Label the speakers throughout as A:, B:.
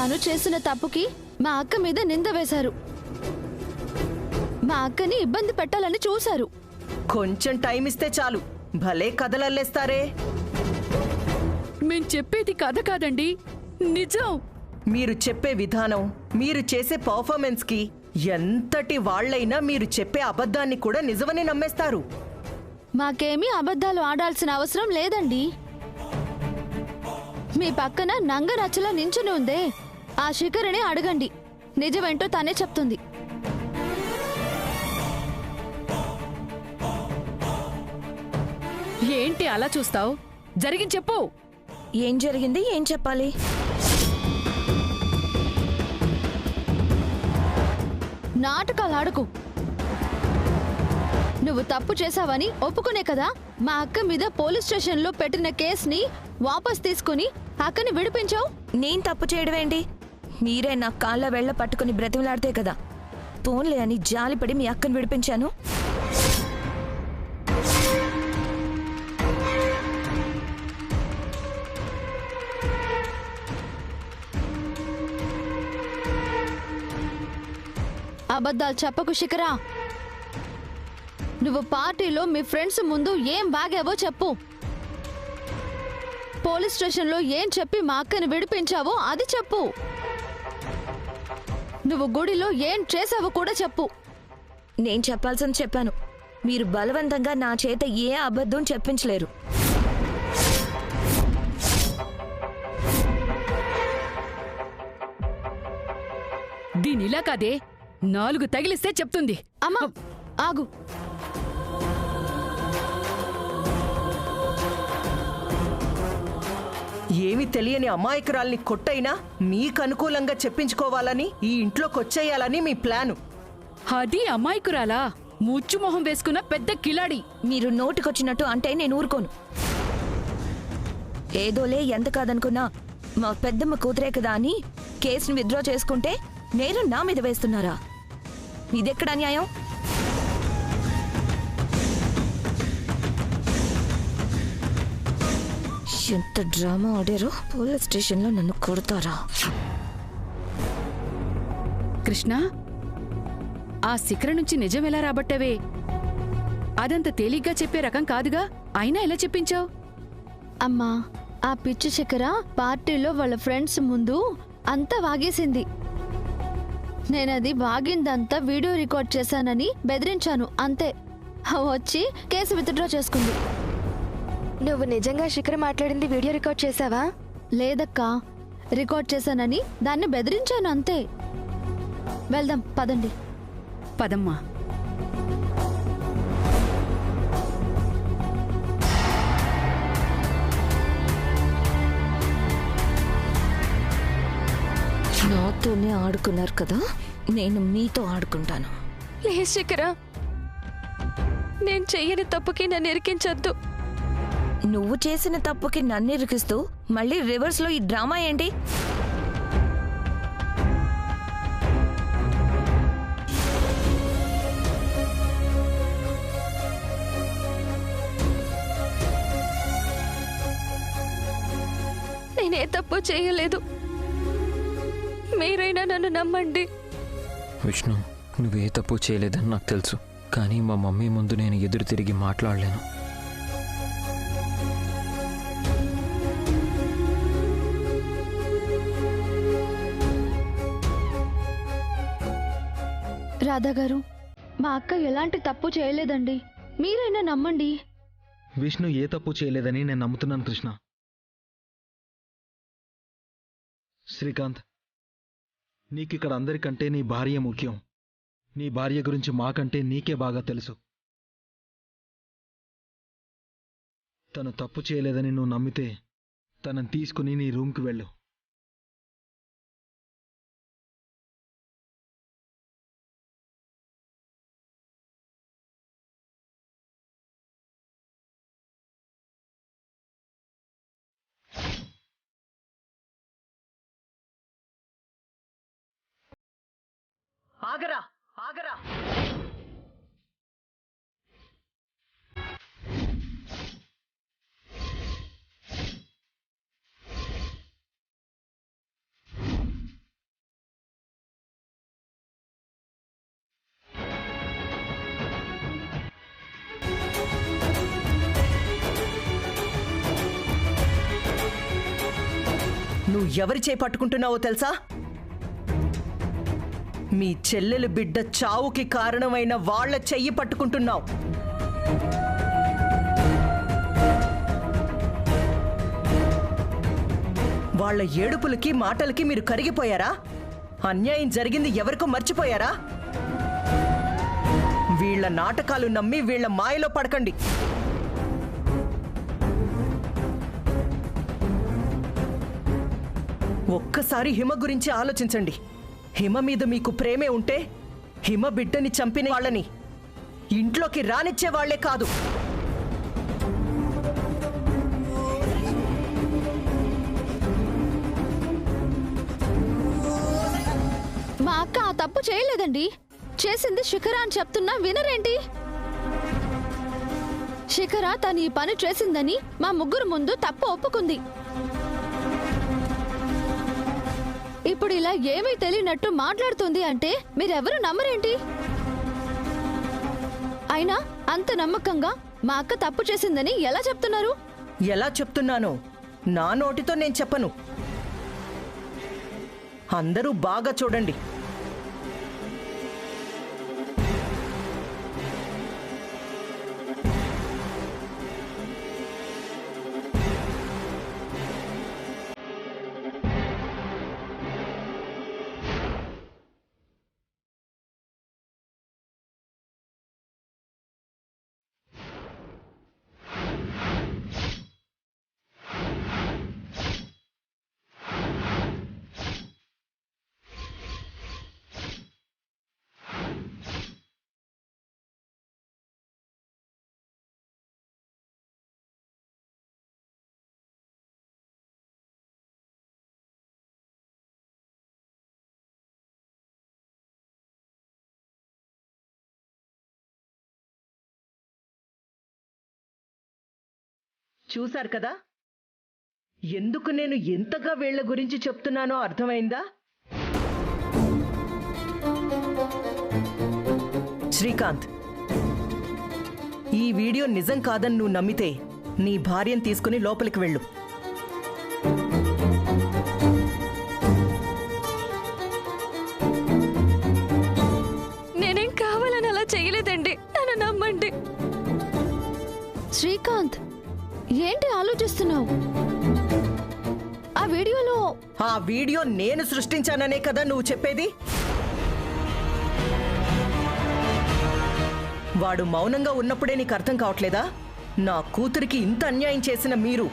A: తాను చేసిన తప్పుకి మా అక్క మీద నింద వేశారు. మా అక్కని ఇబ్బంది పెట్టాలని చూశారు.
B: కొంచెం టైం ఇస్తే చాలు, భలే కథలల్లేస్తారే.
C: మేం చెప్పేది కథ కాదండి, నిజం.
B: మీరు చెప్పే విధానం, మీరు చేసే పర్ఫార్మెన్స్ కి ఎంతటి వాళ్లైనా మీరు చెప్పే అబద్ధాన్ని కూడా నిజమని నమ్మేస్తారు.
A: మాకేమీ అబద్ధాలు ఆడాల్సిన అవసరం లేదండి. మీ పక్కన నంగరచ్చలా నించుని ఉందే ఆ శిఖరిని అడగండి, నిజమేంటో తనే చెప్తుంది.
C: ఏంటి అలా చూస్తావు? జరిగింది చెప్పు.
D: ఏం జరిగింది, ఏం చెప్పాలి?
A: నాటకాలు ఆడుకు. నువ్వు తప్పు చేశావని ఒప్పుకునే కదా మా అక్క మీద పోలీస్ స్టేషన్లో పెట్టిన కేసుని వాపస్ తీసుకుని అక్కని విడిపించావు.
D: నేను తప్పు చేయడమేంటి? మీరే నా కాళ్ళ వెళ్ళ పట్టుకుని బ్రతిమలాడితే కదా పోన్లే అని జాలిపడి మీ అక్కని విడిపించాను.
A: అబద్ధాలు చెప్పకు శిఖరా. నువ్వు పార్టీలో మీ ఫ్రెండ్స్ ముందు ఏం బాగావో చెప్పు. పోలీస్ స్టేషన్లో ఏం చెప్పి మా అక్కని విడిపించావో అది చెప్పు. నువ్వు గుడిలో ఏం చేసావో కూడా చెప్పు.
D: నేను చెప్పాల్సింది చెప్పాను. మీరు బలవంతంగా నా చేత ఏ అబద్ధం చెప్పించలేరు.
C: దీనిలా కాదే, 4 తగిలిస్తే చెప్తుంది.
A: అమ్మా ఆగు.
B: ఏమి తెలియని అమాయకురాల్ని కొట్టైనా మీకు అనుకూలంగా చెప్పించుకోవాలని, ఈ ఇంట్లోకొచ్చేయాలని మీ ప్లాను.
C: అది అమాయకురాలా? ముచ్చుమొహం వేసుకున్న పెద్ద కిలాడి.
D: మీరు నోటికొచ్చినట్టు అంటే నేను ఊరుకోను. ఏదోలే, ఎంత కాదనుకున్నా మా పెద్దమ్మ కూతురే కదా అని కేసును విత్డ్రా చేసుకుంటే నేరం నా మీద వేస్తున్నారా? ఇదెక్కడ న్యాయం? ఎంత డ్రామా ఆడారో. పోలీస్ స్టేషన్లో నన్ను కొడతారా?
C: కృష్ణ, ఆ శిఖర నుంచి నిజం ఎలా రాబట్టవే? అదంత తేలిగ్గా చెప్పే రకం కాదుగా, అయినా ఎలా చెప్పించావు?
A: అమ్మా, ఆ పిచ్చి శిఖర పార్టీలో వాళ్ళ ఫ్రెండ్స్ ముందు అంతా వాగేసింది. నేనది వాగిందంతా వీడియో రికార్డ్ చేశానని బెదిరించాను, అంతే. వచ్చి కేసు విత్డ్రా చేసుకుంది.
E: నువ్వు నిజంగా శిఖర్ మాట్లాడింది వీడియో రికార్డ్ చేసావా?
A: లేదక్కా, రికార్డ్ చేశానని దాన్ని బెదిరించాను, అంతే. వెళ్దాం పదండి.
C: పదమ్మా.
D: నాతోనే ఆడుకున్నారు కదా, నేను మీతో ఆడుకుంటాను.
E: లే శిఖరా, నేను చెయ్యని తప్పుకి నన్ను ఇరికించొద్దు.
D: నువ్వు చేసిన తప్పుకి నన్ను ఇరికిస్తూ మళ్ళీ రివర్స్ లో ఈ డ్రామా ఏంటి?
E: నేనే తప్పు చేయలేదు, మీరైనా నన్ను నమ్మండి.
F: విష్ణు, నువ్వే తప్పు చేయలేదని నాకు తెలుసు, కానీ మా మమ్మీ ముందు నేను ఎదురు తిరిగి మాట్లాడలేను.
A: రాధా గారు, మా అక్క ఎలాంటి తప్పు చేయలేదండి, మీరైనా నమ్మండి.
G: విష్ణు ఏ తప్పు చేయలేదని నేను నమ్ముతున్నాను కృష్ణ. శ్రీకాంత్, నీకిక్కడ అందరికంటే నీ భార్య ముఖ్యం. నీ భార్య గురించి మాకంటే నీకే బాగా తెలుసు. తను తప్పు చేయలేదని నువ్వు నమ్మితే తనని తీసుకుని నీ రూమ్కి వెళ్ళు.
B: ఆగరా, ఆగరా. నువ్వు ఎవరి చేయి పట్టుకుంటున్నావో తెలుసా? మీ చెల్లెలు బిడ్డ చావుకి కారణమైన వాళ్ళ చెయ్యి పట్టుకుంటున్నావు. వాళ్ళ ఏడుపులకి మాటలకి మీరు కరిగిపోయారా? అన్యాయం జరిగింది ఎవరికో మర్చిపోయారా? వీళ్ళ నాటకాలు నమ్మి వీళ్ళ మాయలో పడకండి. ఒక్కసారి హిమ గురించి ఆలోచించండి. హిమ మీద మీకు ప్రేమే ఉంటే హిమ బిడ్డని చంపిన వాళ్ళని ఇంట్లోకి రానిచ్చే వాళ్లే కాదు.
A: మా అక్క ఆ తప్పు చేయలేదండి. చేసింది శిఖర అని చెప్తున్నా వినరేంటి? శిఖర తను ఈ పని చేసిందని మా ముగ్గురు ముందు తప్పు ఒప్పుకుంది. ఇప్పుడు ఇలా ఏమీ తెలియనట్టు మాట్లాడుతుంది అంటే మీరెవరు నమ్మరేంటి? అయినా అంత నమ్మకంగా మా అక్క తప్పు చేసిందని ఎలా చెప్తున్నారు?
B: ఎలా చెప్తున్నానో నా నోటితో నేను చెప్పను. అందరూ బాగా చూడండి. చూశారు కదా, ఎందుకు నేను ఎంతగా వీళ్ల గురించి చెప్తున్నానో అర్థమైందా? శ్రీకాంత్, ఈ వీడియో నిజం కాదని నువ్వు నమ్మితే నీ భార్యను తీసుకుని లోపలికి వెళ్ళు.
D: నేనేం కావాలని అలా చేయలేదండి, నన్ను నమ్మండి.
A: శ్రీకాంత్, ఏంటి ఆలోచిస్తున్నావు?
B: ఆ వీడియో నేను సృష్టించాననే కదా నువ్వు చెప్పేది? వాడు మౌనంగా ఉన్నప్పుడే నీకు అర్థం కావట్లేదా? నా కూతురికి ఇంత అన్యాయం చేసిన మీరు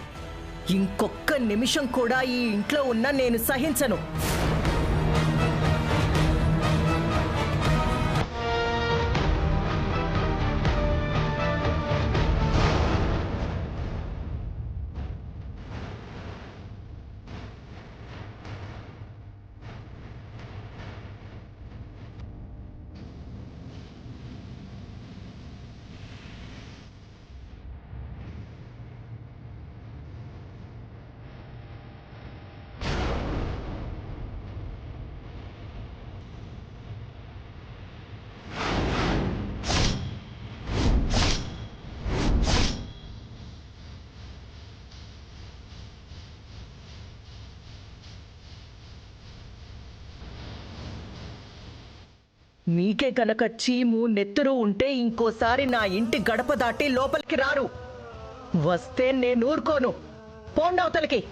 B: ఇంకొక్క నిమిషం కూడా ఈ ఇంట్లో ఉన్నా నేను సహించను. మీకే కనుక చీము నెత్తురు ఉంటే ఇంకోసారి నా ఇంటి గడప దాటి లోపలికి రారు. వస్తే నేను ఊరుకోను. పోండి అవతలికి.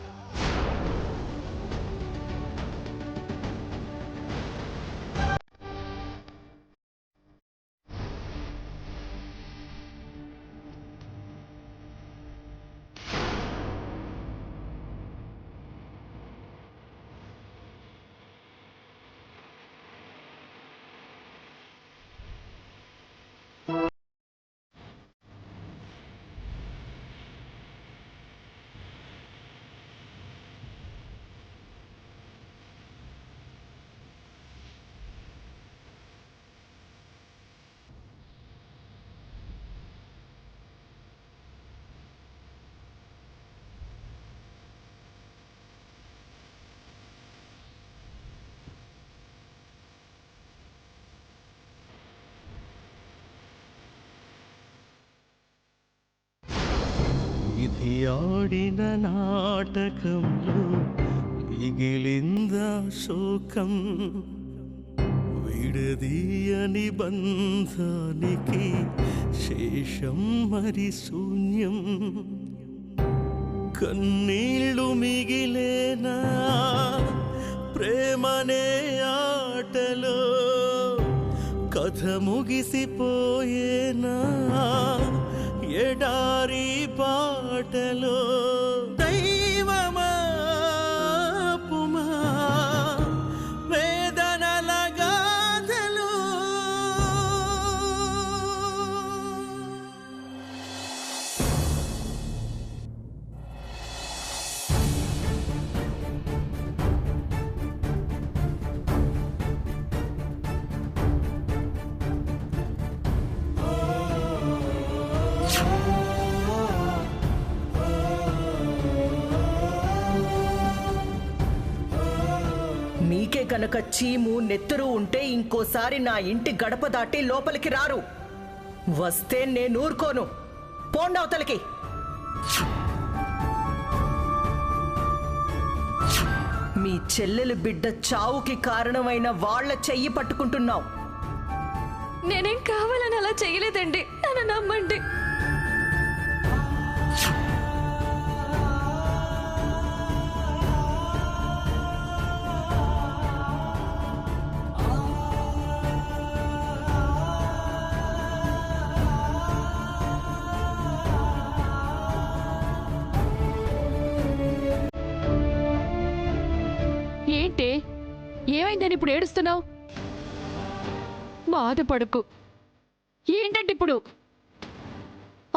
H: ఇది ఆడిన నాటకంలో మిగిలిందా శోకం విడదీయని బంధానికి శేషం మరి శూన్యం కన్నీళ్ళు మిగిలేనా ప్రేమనే ఆటలో కథ ముగిసిపోయేనా ఎడారి బాటలో దైవమా పుమా వేదనల గాథలో
B: మీకే కనుక చీము నెత్తురు ఉంటే ఇంకోసారి నా ఇంటి గడప దాటి లోపలికి రారు. వస్తే నేను ఊరుకోను. పోండి అవతలికి. మీ చెల్లెలు బిడ్డ చావుకి కారణమైన వాళ్ళ చెయ్యి పట్టుకుంటున్నావు.
E: నేనేం కావాలని అలా చేయలేదండి, నన్ను నమ్మండి.
C: ఏంటే ఏమైందని ఇప్పుడు ఏడుస్తున్నావు? బాధపడకు. ఏంటంటే ఇప్పుడు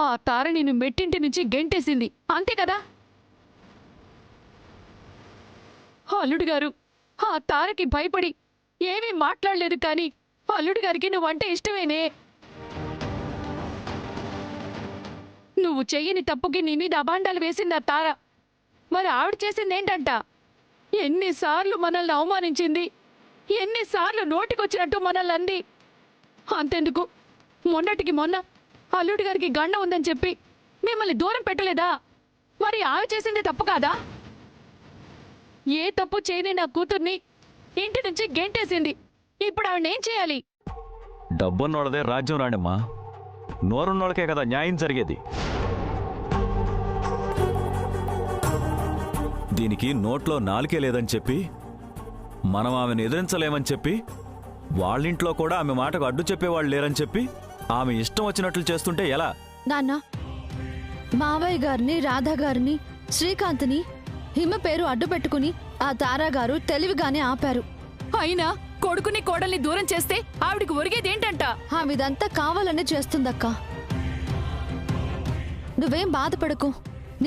C: ఆ తార నిన్ను మెట్టింటి నుంచి గెంటేసింది, అంతే కదా? అల్లుడు గారు ఆ తారకి భయపడి ఏమీ మాట్లాడలేదు, కానీ అల్లుడు గారికి నువ్వంటే ఇష్టమేనే. నువ్వు చెయ్యని తప్పుకి నీ మీద అబాండాలు వేసింది ఆ తార. మరి ఆవిడ చేసిందేంటంట? ఎన్నిసార్లు మనల్ని అవమానించింది, ఎన్నిసార్లు నోటికొచ్చినట్టు మనల్ని అంది. అంతెందుకు, మొన్నటికి మొన్న అల్లుడి గారికి గండ ఉందని చెప్పి మిమ్మల్ని దూరం పెట్టలేదా? మరి ఆమె చేసింది తప్పు కాదా? ఏ తప్పు చేయని నా కూతుర్ని ఇంటి నుంచి గెంటేసింది. ఇప్పుడు ఆవిడేం చేయాలి?
I: డబ్బున్నోళ్ళదే రాజ్యం రాణిమ్మా. నోరున్నోళ్ళకే కదా న్యాయం జరిగేది. దీనికి నోట్లో నాలుకే లేదని చెప్పి మనం ఆమెను ఎదిరించలేమని చెప్పి వాళ్ళింట్లో కూడా ఆమె మాటకు అడ్డు చెప్పేవాళ్ళు లేరని చెప్పి ఆమె ఇష్టం వచ్చినట్లు చేస్తుంటే ఎలా?
A: నాన్న, మావయ్య గారిని, రాధా గారిని, శ్రీకాంత్ని హిమ పేరు అడ్డు పెట్టుకుని ఆ తారాగారు తెలివిగానే ఆపారు.
C: అయినా కొడుకుని కోడల్ని దూరం చేస్తే ఆవిడికి ఒరిగేదేంటంట?
A: ఆవిదంతా కావాలని చేస్తుందక్క. నువ్వేం బాధపడకు.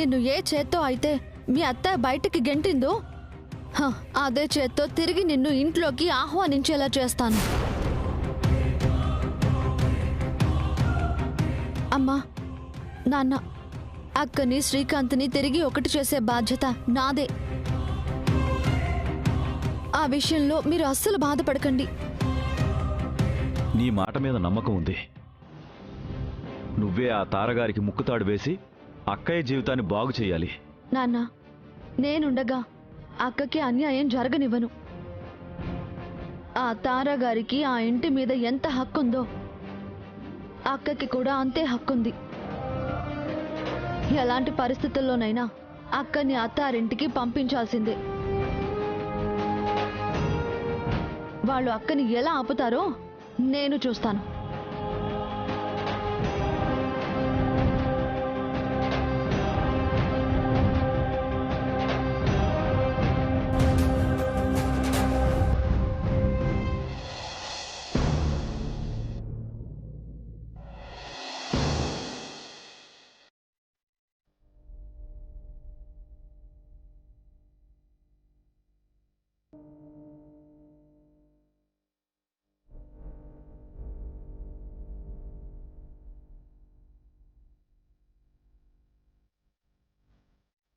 A: నిన్ను ఏ చేత్తో అయితే మీ అత్త బయటికి గెంటిందో అదే చేత్తో తిరిగి నిన్ను ఇంట్లోకి ఆహ్వానించేలా చేస్తాను. అమ్మా, నాన్న, అక్కని శ్రీకాంత్ని తిరిగి ఒకటి చేసే బాధ్యత నాదే. ఆ విషయంలో మీరు అస్సలు బాధపడకండి.
I: నీ మాట మీద నమ్మకం ఉంది. నువ్వే ఆ తారగారికి ముక్కుతాడు వేసి అక్కయ్య జీవితాన్ని బాగు చేయాలి.
A: నాన్న, నేనుండగా అక్కకి అన్యాయం జరగనివ్వను. ఆ తారాగారికి ఆ ఇంటి మీద ఎంత హక్కుందో అక్కకి కూడా అంతే హక్కుంది. ఎలాంటి పరిస్థితుల్లోనైనా అక్కని అత్తారింటికి పంపించాల్సిందే. వాళ్ళు అక్కని ఎలా ఆపుతారో నేను చూస్తాను.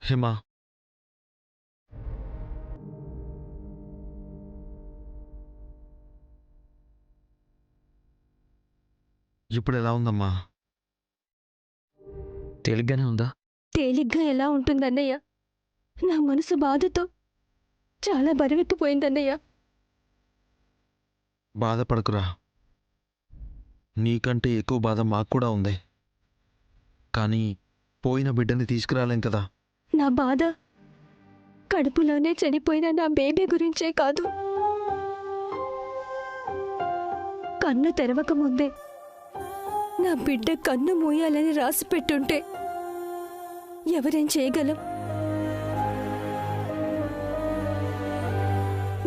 G: హిమా, ఇప్పుడు ఎలా ఉందమ్మా?
F: తేలిగ్గానే ఉందా?
E: తేలిగ్గా ఎలా ఉంటుందన్నయ్య? నా మనసు బాధతో
C: చాలా బరువెక్కిపోయిందన్నయ్య.
G: బాధపడకురా, నీకంటే ఎక్కువ బాధ మాకు కూడా ఉంది. కానీ పోయిన బిడ్డని తీసుకురాలేం కదా.
C: నా బాధ కడుపులోనే చనిపోయిన నా బేబీ గురించే కాదు, కన్ను తెరవక ముందే నా బిడ్డ కన్ను మూయాలని రాసి పెట్టుంటే ఎవరేం చేయగలం?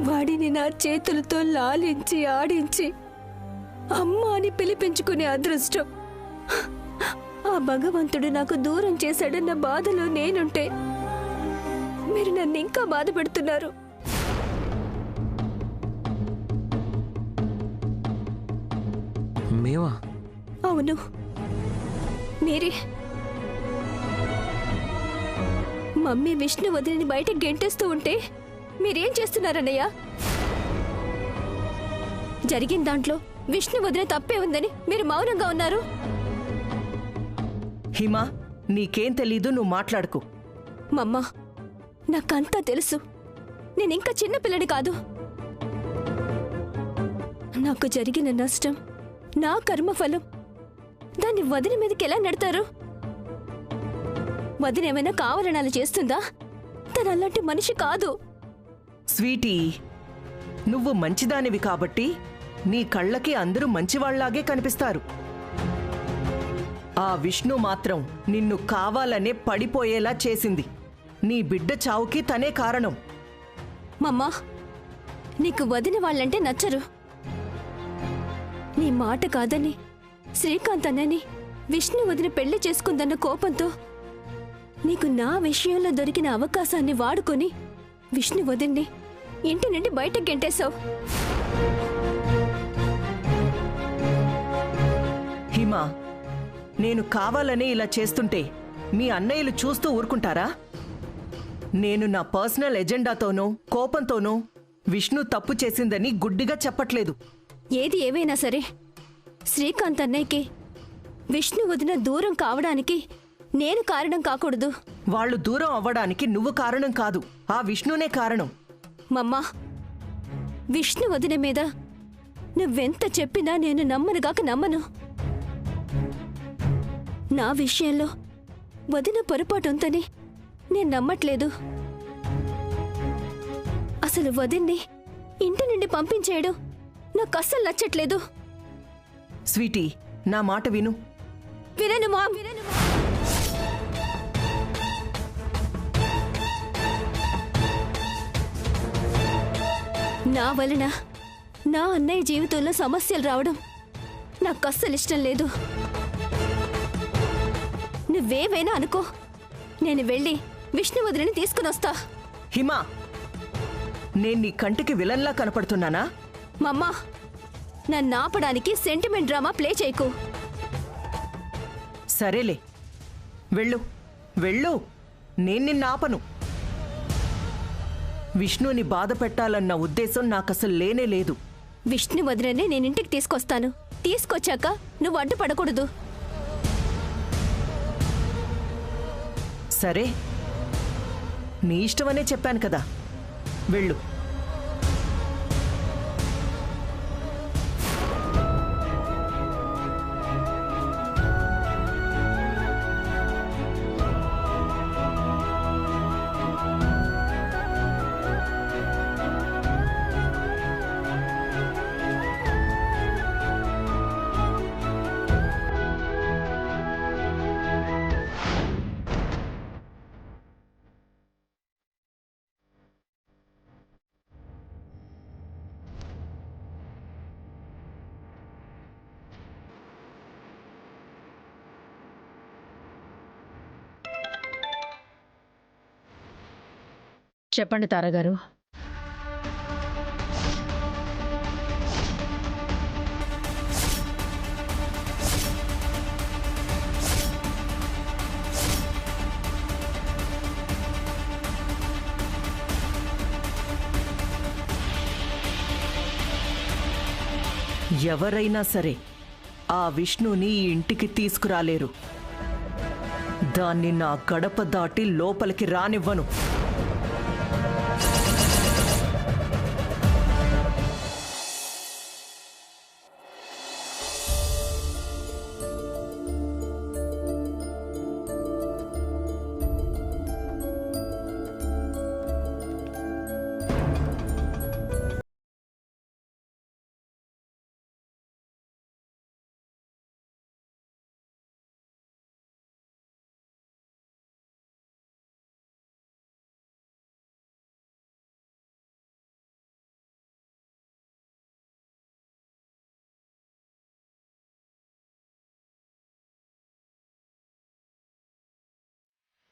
C: వాడిని నా చేతులతో లాలించి ఆడించి అమ్మ అని పిలిపించుకునే అదృష్టం ఆ భగవంతుడు నాకు దూరం చేశాడన్న బాధలో నేనుంటే మీరు నన్ను ఇంకా బాధ పెడుతున్నారు.
F: మేవా?
C: అవును, మీరే. మమ్మీ విష్ణు వదిలిని బయటకు గెంటేస్తూ ఉంటే మీరేం చేస్తున్నారన్నయ్య? జరిగిన దాంట్లో విష్ణు వదిన తప్పే ఉందని మీరు మౌనంగా ఉన్నారు.
B: హిమా, నీకేం తెలీదు, నువ్వు మాట్లాడుకు.
C: మమ్మా, నాకంతా తెలుసు. నేనింకా చిన్నపిల్లని కాదు. నాకు జరిగిన నష్టం నా కర్మఫలం. దాన్ని వదిన మీదకి ఎలా నెడతారు? వదిన ఏమైనా కావాలని అలా చేస్తుందా? తను అలాంటి మనిషి కాదు.
B: స్వీటీ, నువ్వు మంచిదానివి కాబట్టి నీ కళ్ళకి అందరూ మంచివాళ్లాగే కనిపిస్తారు. ఆ విష్ణు మాత్రం నిన్ను కావాలనే పడిపోయేలా చేసింది. నీ బిడ్డ చావుకి తనే కారణం.
C: మమ్మా, నీకు వదిన వాళ్ళంటే నచ్చరు. నీ మాట కాదని శ్రీకాంత్ అన్నని విష్ణు వదిన పెళ్లి చేసుకుందన్న కోపంతో నీకు నా విషయంలో దొరికిన అవకాశాన్ని వాడుకొని విష్ణు వదిన్ని ఇంటి నుండి బయటకు గెంటేశావు.
B: హిమా, నేను కావాలనే ఇలా చేస్తుంటే మీ అన్నయ్యలు చూస్తూ ఊరుకుంటారా? నేను నా పర్సనల్ ఎజెండాతోనో కోపంతోనో విష్ణు తప్పు చేసిందని గుడ్డిగా చెప్పట్లేదు.
C: ఏది ఏవైనా సరే శ్రీకాంత్ అన్నయ్యకి విష్ణు వదిన దూరం కావడానికి నేను కారణం కాకూడదు.
B: వాళ్ళు దూరం అవ్వడానికి నువ్వు కారణం కాదు, ఆ విష్ణునే కారణం.
C: మమ్మా, విష్ణు వదిన మీద నువ్వెంత చెప్పినా నేను నమ్మనుగాక నమ్మను. నా విషయంలో వదిన పొరపాటు ఉందని నేను నమ్మట్లేదు. అసలు వదిన్ని ఇంటి నుండి పంపించేయడం నాకు అస్సలు నచ్చట్లేదు.
B: స్వీటీ, నా మాట విను.
C: వినను మామ్, వినను. నా వలన నా అన్నయ్య జీవితంలో సమస్యలు రావడం నాకు అస్సలు ఇష్టం లేదు. నువ్వేవైనా అనుకో, నేను వెళ్ళి విష్ణు వదిలిని తీసుకుని వస్తా.
B: హిమా, నేను నీ కంటికి విలన్లా కనపడుతున్నానా?
C: మమ్మా, నన్ను ఆపడానికి సెంటిమెంట్ డ్రామా ప్లే చేయకు.
B: సరేలే, వెళ్ళు వెళ్ళు, నేను నిన్ను ఆపను. విష్ణుని బాధ పెట్టాలన్న ఉద్దేశం నాకసలు లేనే లేదు.
C: విష్ణు వదిననే నేను ఇంటికి తీసుకొస్తాను. తీసుకొచ్చాక నువ్వు అడ్డుపడకూడదు.
B: సరే, నీ ఇష్టమనే చెప్పాను కదా, వెళ్ళు.
C: చెప్పండి తారగారు.
B: ఎవరైనా సరే ఆ విష్ణుని ఈ ఇంటికి తీసుకురాలేరు. దాన్ని నా గడప దాటి లోపలికి రానివ్వను.